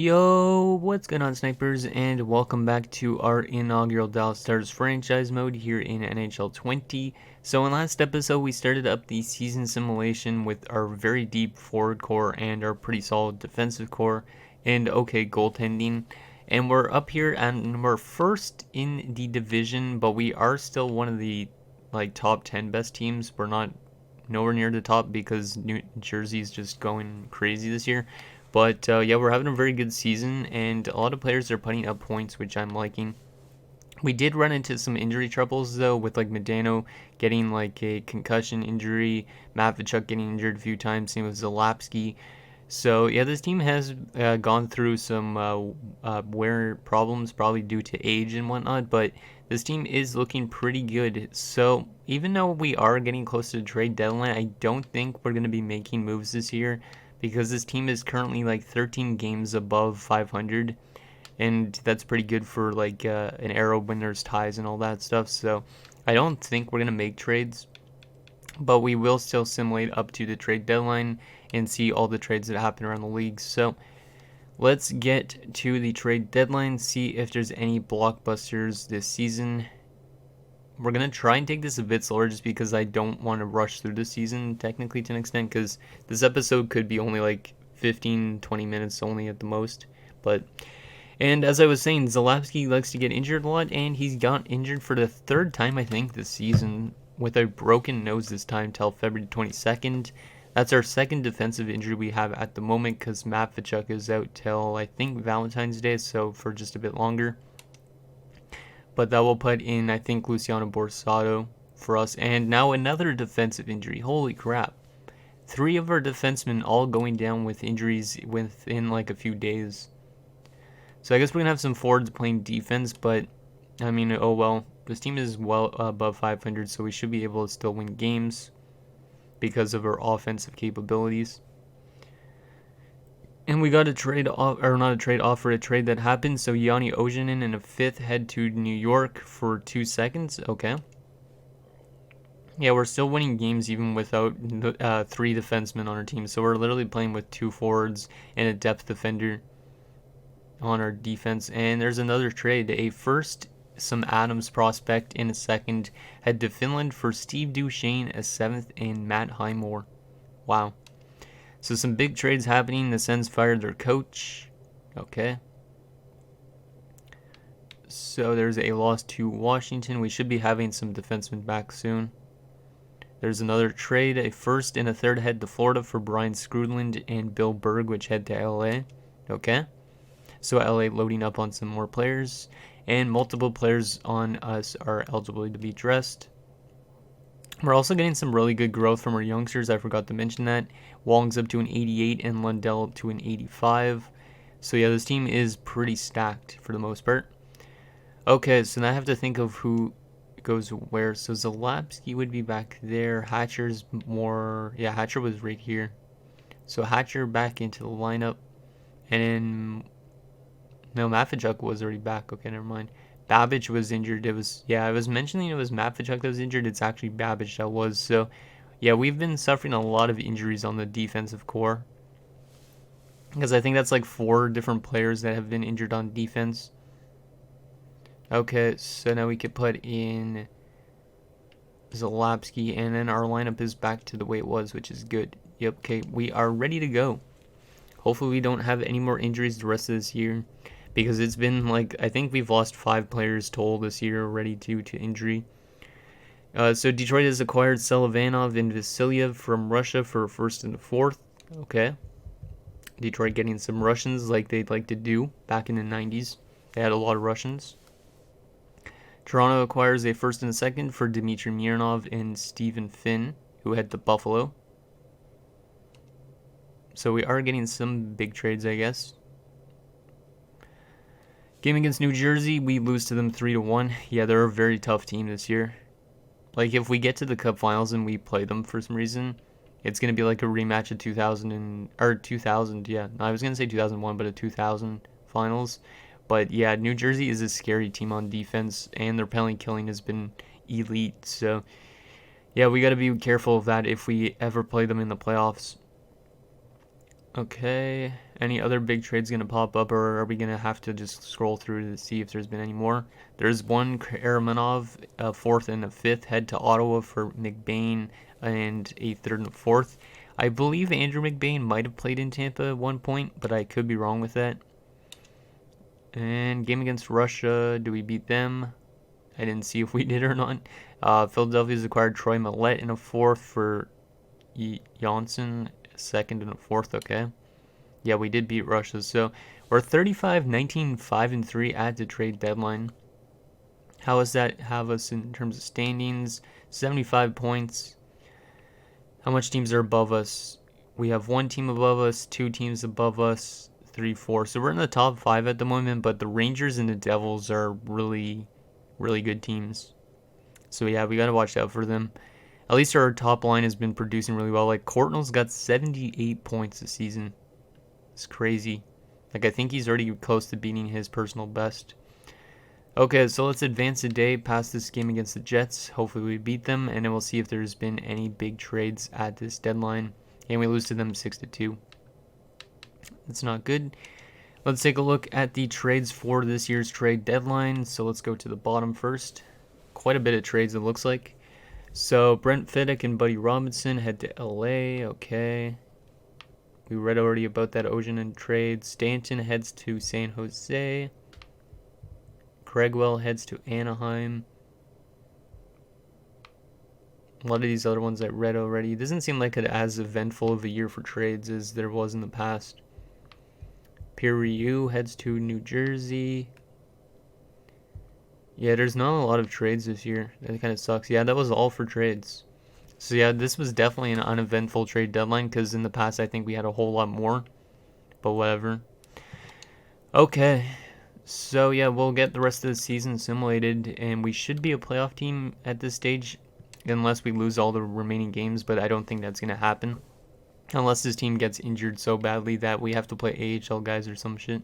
Yo, what's going on, snipers, and welcome back to our inaugural Dallas Stars franchise mode here in NHL 20. So in last episode, we started up the season simulation with our very deep forward core and our pretty solid defensive core and okay goaltending. And we're up here and we're first in the division, but we are still one of the top 10 best teams. We're not nowhere near the top because New Jersey's just going crazy this year. But yeah, we're having a very good season, and a lot of players are putting up points, which I'm liking. We did run into some injury troubles though, with like Medano getting like a concussion injury, Matvichuk getting injured a few times, same with Zalapsky. So yeah, this team has gone through some wear problems, probably due to age and whatnot. But this team is looking pretty good. So even though we are getting close to the trade deadline, I don't think we're going to be making moves this year because this team is currently like 13 games above 500, and that's pretty good for like an arrow when there's ties and all that stuff. So I don't think we're going to make trades, but we will still simulate up to the trade deadline and see all the trades that happen around the league. So let's get to the trade deadline, see if there's any blockbusters this season. We're going to try and take this a bit slower just because I don't want to rush through the season technically to an extent, because this episode could be only like 15-20 minutes only at the most. And as I was saying, Zalapsky likes to get injured a lot, and he's got injured for the third time, I think, this season, with a broken nose this time till February 22nd. That's our second defensive injury we have at the moment, because Matvichuk is out till, I think, Valentine's Day, so for just a bit longer. But that will put in, I think, Luciano Borsato for us. And now another defensive injury. Holy crap. 3 of our defensemen all going down with injuries within like a few days. So I guess we're going to have some forwards playing defense, but I mean, oh well. This team is well above 500, so we should be able to still win games because of our offensive capabilities. And we got a trade off, or not a trade offer, a trade that happened. So Yanni Ojinen and a 5th head to New York for 2 seconds. Okay. Yeah, we're still winning games even without 3 defensemen on our team. So we're literally playing with 2 forwards and a depth defender on our defense. And there's another trade. A first, some Adams prospect, and a second head to Finland for Steve Duchesne, a 7th, and Matt Highmore. Wow. So some big trades happening. The Sens fired their coach. Okay. So there's a loss to Washington. We should be having some defensemen back soon. There's another trade. A first and a 3rd head to Florida for Brian Skrudland and Bill Berg, which head to LA. Okay. So LA loading up on some more players. And multiple players on us are eligible to be dressed. We're also getting some really good growth from our youngsters. I forgot to mention that. Wong's up to an 88 and Lundell up to an 85. So yeah, this team is pretty stacked for the most part. Okay, so now I have to think of who goes where. So Zalapsky would be back there. Hatcher's more... Yeah, Hatcher was right here. So Hatcher back into the lineup. And then... No, Matvichuk was already back. Okay, never mind. Babbage was injured. I was mentioning it was Matvichuk that was injured. It's actually Babbage that was. So, yeah, we've been suffering a lot of injuries on the defensive core. Because I think that's like 4 different players that have been injured on defense. Okay, so now we could put in Zalapsky, and then our lineup is back to the way it was, which is good. Yep, okay, we are ready to go. Hopefully we don't have any more injuries the rest of this year, because it's been like, I think we've lost 5 players total this year already due to injury. So Detroit has acquired Selivanov and Vasilyev from Russia for a 1st and a 4th. Okay. Detroit getting some Russians like they'd like to do back in the 90s. They had a lot of Russians. Toronto acquires a 1st and a 2nd for Dmitry Mironov and Stephen Finn, who head to Buffalo. So we are getting some big trades, I guess. Game against New Jersey, we lose to them 3-1. Yeah, they're a very tough team this year. Like, if we get to the Cup Finals and we play them for some reason, it's going to be like a rematch of 2000, yeah. I was going to say 2001, but a 2000 Finals. But, yeah, New Jersey is a scary team on defense, and their penalty killing has been elite. So, yeah, we got to be careful of that if we ever play them in the playoffs. Okay, any other big trades going to pop up, or are we going to have to just scroll through to see if there's been any more? There's one Karamanov, a fourth and a fifth, head to Ottawa for McBain, and a third and a fourth. I believe Andrew McBain might have played in Tampa at one point, but I could be wrong with that. And game against Russia, do we beat them? I didn't see if we did or not. Philadelphia's acquired Troy Millette in a fourth for Janssen, second and a fourth. Okay. Yeah, we did beat Russia. So we're 35, 19, 5, and 3 at the trade deadline. How does that have us in terms of standings? 75 points. How much teams are above us? We have one team above us, two teams above us, 3, 4. So we're in the top 5 at the moment, but the Rangers and the Devils are really, really good teams. So yeah, we got to watch out for them. At least our top line has been producing really well. Like, Courtnall's got 78 points this season. It's crazy. Like, I think he's already close to beating his personal best. Okay, so let's advance a day past this game against the Jets. Hopefully we beat them, and then we'll see if there's been any big trades at this deadline. And we lose to them 6-2. That's not good. Let's take a look at the trades for this year's trade deadline. So let's go to the bottom first. Quite a bit of trades, it looks like. So Brent Fiddick and Buddy Robinson head to LA. Okay. We read already about that Ocean trade. Stanton heads to San Jose. Craigwell heads to Anaheim. A lot of these other ones I read already. It doesn't seem like it as eventful of a year for trades as there was in the past. Pierre Ryu heads to New Jersey. Yeah, there's not a lot of trades this year. That kind of sucks. Yeah, that was all for trades. So yeah, this was definitely an uneventful trade deadline because in the past I think we had a whole lot more. But whatever. Okay. So yeah, we'll get the rest of the season simulated, and we should be a playoff team at this stage unless we lose all the remaining games, but I don't think that's going to happen. Unless this team gets injured so badly that we have to play AHL guys or some shit.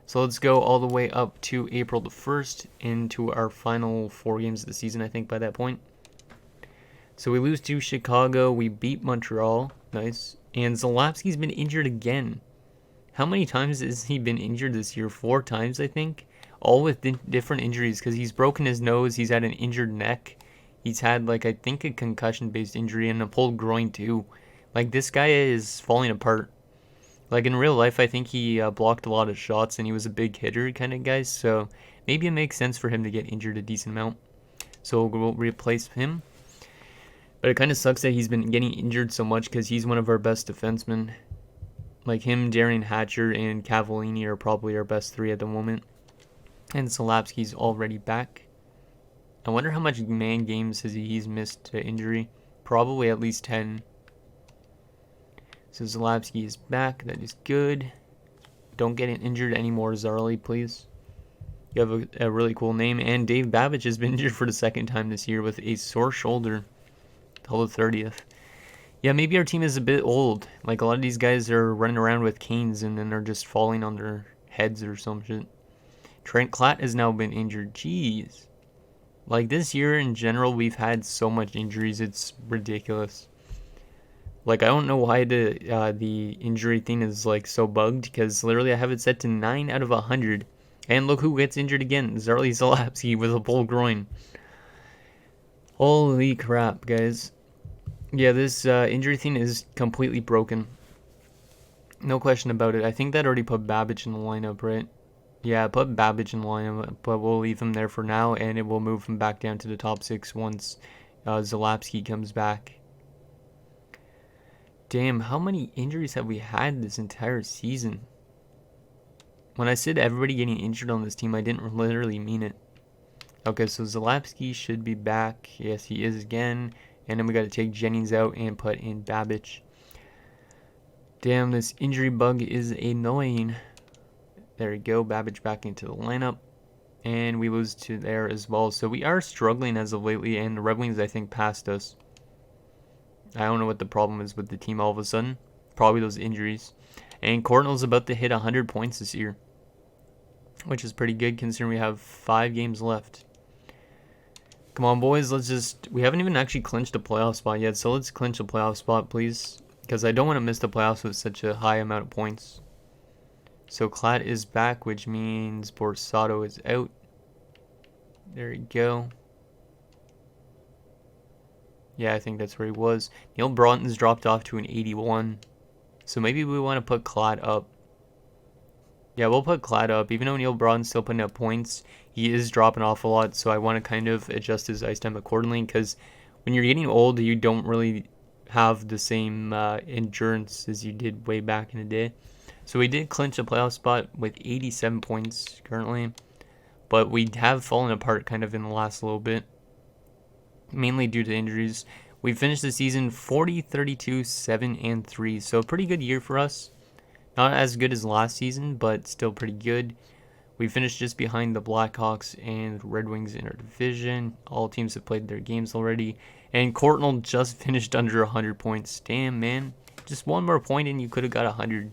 So let's go all the way up to April the 1st into our final 4 games of the season, I think, by that point. So we lose to Chicago. We beat Montreal. Nice. And Zalapski's been injured again. How many times has he been injured this year? 4 times, I think. All with different injuries because he's broken his nose. He's had an injured neck. He's had, like, I think a concussion-based injury and a pulled groin, too. Like, this guy is falling apart. Like, in real life, I think he blocked a lot of shots and he was a big hitter kind of guy. So maybe it makes sense for him to get injured a decent amount. So we'll replace him. But it kind of sucks that he's been getting injured so much because he's one of our best defensemen. Like him, Darian Hatcher, and Cavallini are probably our best 3 at the moment. And Zalapski's already back. I wonder how much man games he's missed to injury. Probably at least 10. So Zalapski is back. That is good. Don't get injured anymore, Zarly, please. You have a really cool name. And Dave Babbage has been injured for the 2nd time this year with a sore shoulder. Till the 30th. Yeah, maybe our team is a bit old. Like, a lot of these guys are running around with canes and then they're just falling on their heads or some shit. Trent Klatt has now been injured. Jeez. Like, this year in general, we've had so much injuries. It's ridiculous. Like, I don't know why the injury thing is, like, so bugged. Because literally I have it set to 9 out of 100. And look who gets injured again. Zarly Zalapski with a pulled groin. Holy crap, guys. Yeah, this injury thing is completely broken. No question about it. I think that already put Babbage in the lineup, right? Yeah, put Babbage in the lineup, but we'll leave him there for now, and it will move him back down to the top 6 once Zalapski comes back. Damn, how many injuries have we had this entire season? When I said everybody getting injured on this team, I didn't literally mean it. Okay, so Zalapski should be back. Yes, he is again. And then we got to take Jennings out and put in Babbage. Damn, this injury bug is annoying. There we go. Babbage back into the lineup. And we lose to there as well. So we are struggling as of lately. And the Red Wings, I think, passed us. I don't know what the problem is with the team all of a sudden. Probably those injuries. And Courtnall's about to hit 100 points this year. Which is pretty good considering we have 5 games left. Come on, boys. We haven't even actually clinched a playoff spot yet, so let's clinch a playoff spot, please. because I don't want to miss the playoffs with such a high amount of points. So Klatt is back, which means Borsato is out. There you go. Yeah, I think that's where he was. Neil Broughton's dropped off to an 81. So maybe we want to put Klatt up. Yeah, we'll put Klatt up. Even though Neil Broughton's still putting up points, he is dropping off a lot. So I want to kind of adjust his ice time accordingly. Because when you're getting old, you don't really have the same endurance as you did way back in the day. So we did clinch a playoff spot with 87 points currently. But we have fallen apart kind of in the last little bit, mainly due to injuries. We finished the season 40, 32, 7, and 3. So a pretty good year for us. Not as good as last season, but still pretty good. We finished just behind the Blackhawks and Red Wings in our division. All teams have played their games already. And Courtnall just finished under 100 points. Damn, man. Just one more point and you could have got 100.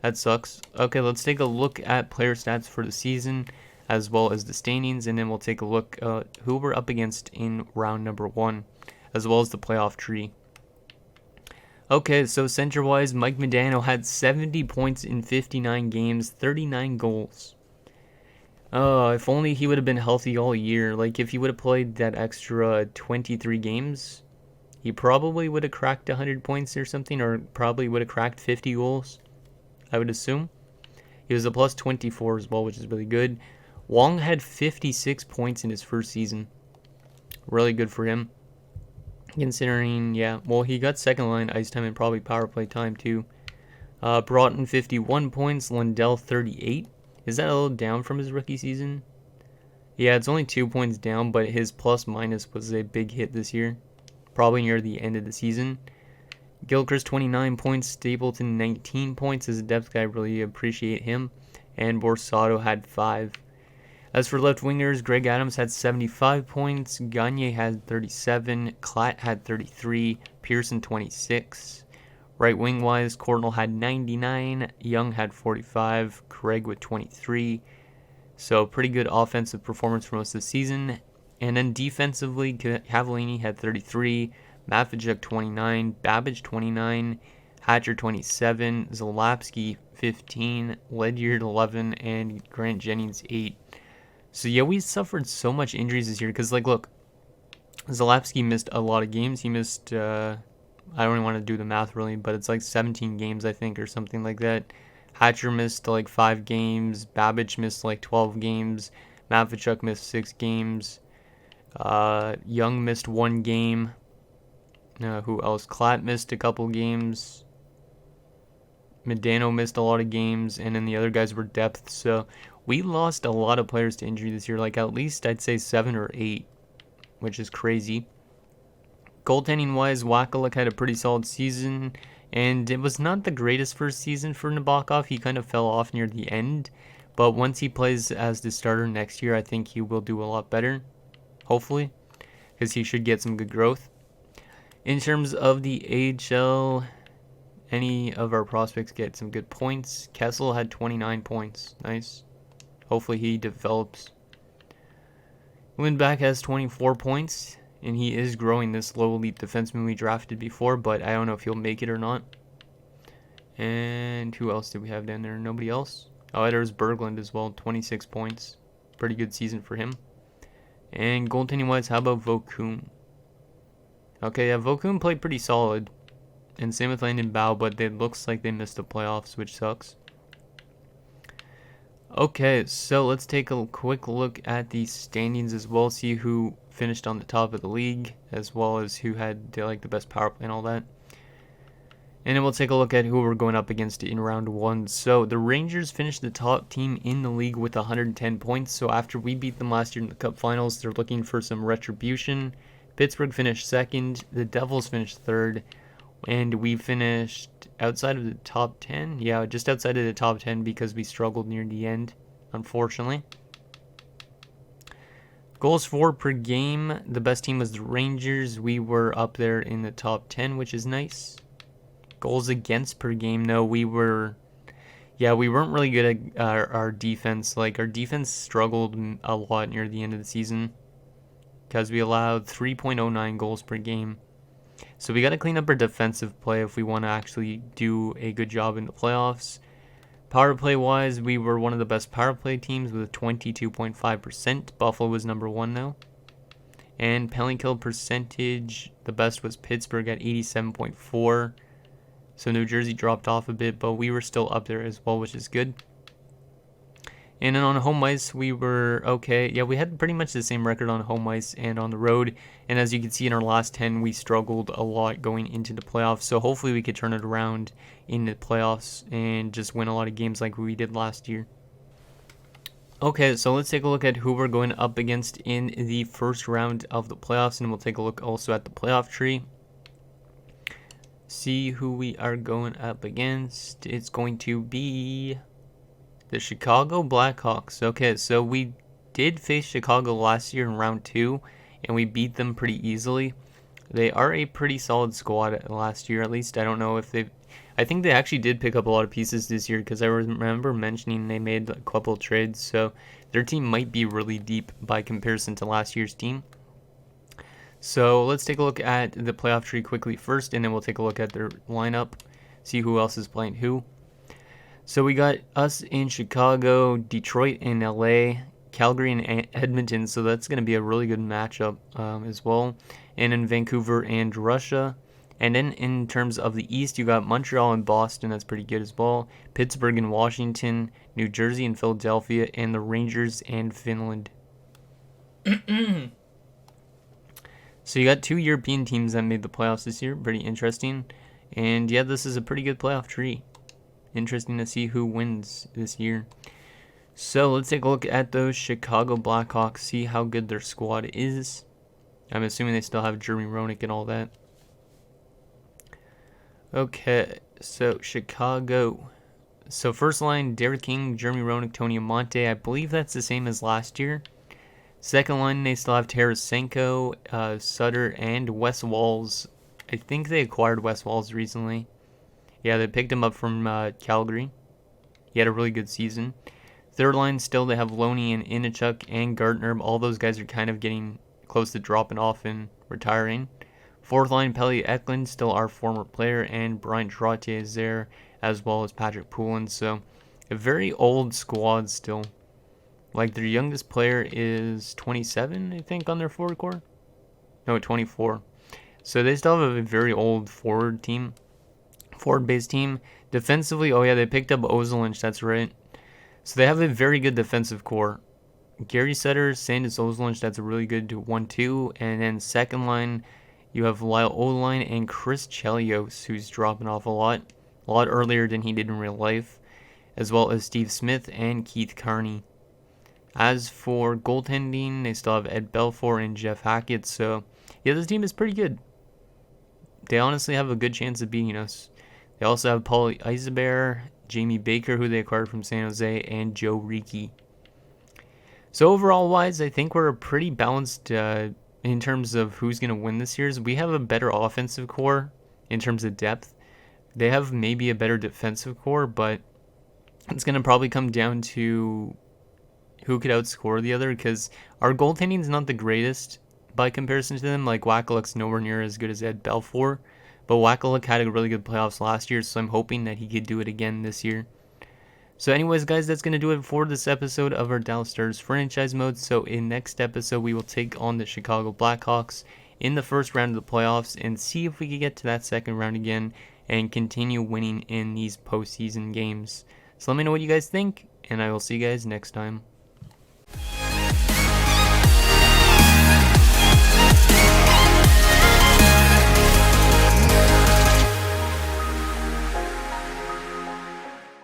That sucks. Okay, let's take a look at player stats for the season, as well as the standings, and then we'll take a look at who we're up against in round number 1, as well as the playoff tree. Okay, so center-wise, Mike Modano had 70 points in 59 games, 39 goals. If only he would have been healthy all year. Like, if he would have played that extra 23 games, he probably would have cracked 100 points or something, or probably would have cracked 50 goals, I would assume. He was a plus 24 as well, which is really good. Wong had 56 points in his first season. Really good for him. Considering, yeah, well, he got second line ice time and probably power play time too. Broughton 51 points, Lundell 38. Is that a little down from his rookie season? Yeah, it's only 2 points down, but his plus minus was a big hit this year. Probably near the end of the season. Gilchrist 29 points, Stapleton 19 points. As a depth guy, really appreciate him. And Borsato had 5. As for left wingers, Greg Adams had 75 points, Gagne had 37, Klatt had 33, Pearson 26. Right wing wise, Courtnall had 99, Young had 45, Craig with 23. So pretty good offensive performance for most of the season. And then defensively, Cavallini had 33, Matvichuk 29, Babbage 29, Hatcher 27, Zalapsky 15, Ledyard 11, and Grant Jennings 8. So yeah, we suffered so much injuries this year because, like, look, Zalapsky missed a lot of games. He missed, I don't even want to do the math really, but it's like 17 games, I think, or something like that. Hatcher missed like 5 games. Babbage missed like 12 games. Matvichuk missed 6 games. Young missed 1 game. Who else? Klatt missed a couple games. Modano missed a lot of games, and then the other guys were depth. So we lost a lot of players to injury this year, like at least I'd say 7 or 8, which is crazy. Goaltending wise, Wakaluk had a pretty solid season, and it was not the greatest first season for Nabokov. He kind of fell off near the end, but once he plays as the starter next year, I think he will do a lot better, hopefully, because he should get some good growth. In terms of the AHL, any of our prospects get some good points. Kessel had 29 points. Nice. Hopefully he develops. Lindback has 24 points, and he is growing, this low elite defenseman we drafted before, but I don't know if he'll make it or not. And who else did we have down there? Nobody else? Oh, there's Berglund as well, 26 points. Pretty good season for him. And goaltending wise, how about Vokoun? Okay, yeah, Vokoun played pretty solid. And same with Landon Bow, but it looks like they missed the playoffs, which sucks. Okay, so let's take a quick look at the standings as well, see who finished on the top of the league, as well as who had like the best power play and all that. And then we'll take a look at who we're going up against in round 1. So the Rangers finished the top team in the league with 110 points. So after we beat them last year in the Cup Finals, they're looking for some retribution. Pittsburgh finished second. The Devils finished third. And we finished outside of the top 10. Yeah, just outside of the top 10 because we struggled near the end, unfortunately. Goals for per game. The best team was the Rangers. We were up there in the top 10, which is nice. Goals against per game, though, we weren't really good at our defense. Like, our defense struggled a lot near the end of the season because we allowed 3.09 goals per game. So we got to clean up our defensive play if we want to actually do a good job in the playoffs. Power play wise, we were one of the best power play teams with 22.5%. Buffalo was number 1 now. And penalty kill percentage, the best was Pittsburgh at 87.4. So New Jersey dropped off a bit, but we were still up there as well, which is good. And then on home ice, we were okay. Yeah, we had pretty much the same record on home ice and on the road. And as you can see in our last 10, we struggled a lot going into the playoffs. So hopefully we could turn it around in the playoffs and just win a lot of games like we did last year. Okay, so let's take a look at who we're going up against in the first round of the playoffs. And we'll take a look also at the playoff tree. See who we are going up against. It's going to be the Chicago Blackhawks. Okay, so we did face Chicago last year in round 2, and we beat them pretty easily. They are a pretty solid squad last year, at least. I don't know if they've... I think they actually did pick up a lot of pieces this year, because I remember mentioning they made a couple of trades, so their team might be really deep by comparison to last year's team. So let's take a look at the playoff tree quickly first, and then we'll take a look at their lineup, see who else is playing who. So we got us in Chicago, Detroit and LA, Calgary and Edmonton, so that's going to be a really good matchup as well. And in Vancouver and Russia. And then in terms of the East, you got Montreal and Boston, that's pretty good as well. Pittsburgh and Washington, New Jersey and Philadelphia, and the Rangers and Finland. So you got 2 European teams that made the playoffs this year, pretty interesting. And yeah, this is a pretty good playoff tree. Interesting to see who wins this year. So let's take a look at those Chicago Blackhawks, see how good their squad is. I'm assuming they still have Jeremy Roenick and all that. Okay, so Chicago. So first line, Derek King, Jeremy Roenick, Tony Amonte. I believe that's the same as last year. Second line, they still have Tarasenko, Sutter, and Wes Walz. I think they acquired Wes Walz recently. Yeah, they picked him up from Calgary. He had a really good season. Third line, still they have Loney and Inichuk and Gardner. All those guys are kind of getting close to dropping off and retiring. Fourth line, Pelle Eklund, still our former player, and Brian Trottier is there, as well as Patrick Poulin. So, a very old squad still. Like, their youngest player is 27, I think, on their forward core. No, 24. So, they still have a very old forward-based team. Defensively, oh yeah, they picked up Ozolinsh, that's right. So they have a very good defensive core. Gary Sutter, Sandis Ozolinsh, that's a really good 1-2. And then second line, you have Lyle Oline and Chris Chelios, who's dropping off a lot earlier than he did in real life, as well as Steve Smith and Keith Carney. As for goaltending, they still have Ed Belfour and Jeff Hackett. So yeah, this team is pretty good. They honestly have a good chance of beating us. They also have Paul Isabert, Jamie Baker, who they acquired from San Jose, and Joe Ricci. So overall wise, I think we're pretty balanced in terms of who's going to win this year. We have a better offensive core in terms of depth. They have maybe a better defensive core, but it's going to probably come down to who could outscore the other, because our goaltending is not the greatest by comparison to them. Like, Wakaluk's nowhere near as good as Ed Belfour. But Wakaluk had a really good playoffs last year, so I'm hoping that he could do it again this year. So anyways, guys, that's going to do it for this episode of our Dallas Stars franchise mode. So in next episode, we will take on the Chicago Blackhawks in the first round of the playoffs and see if we can get to that second round again and continue winning in these postseason games. So let me know what you guys think, and I will see you guys next time.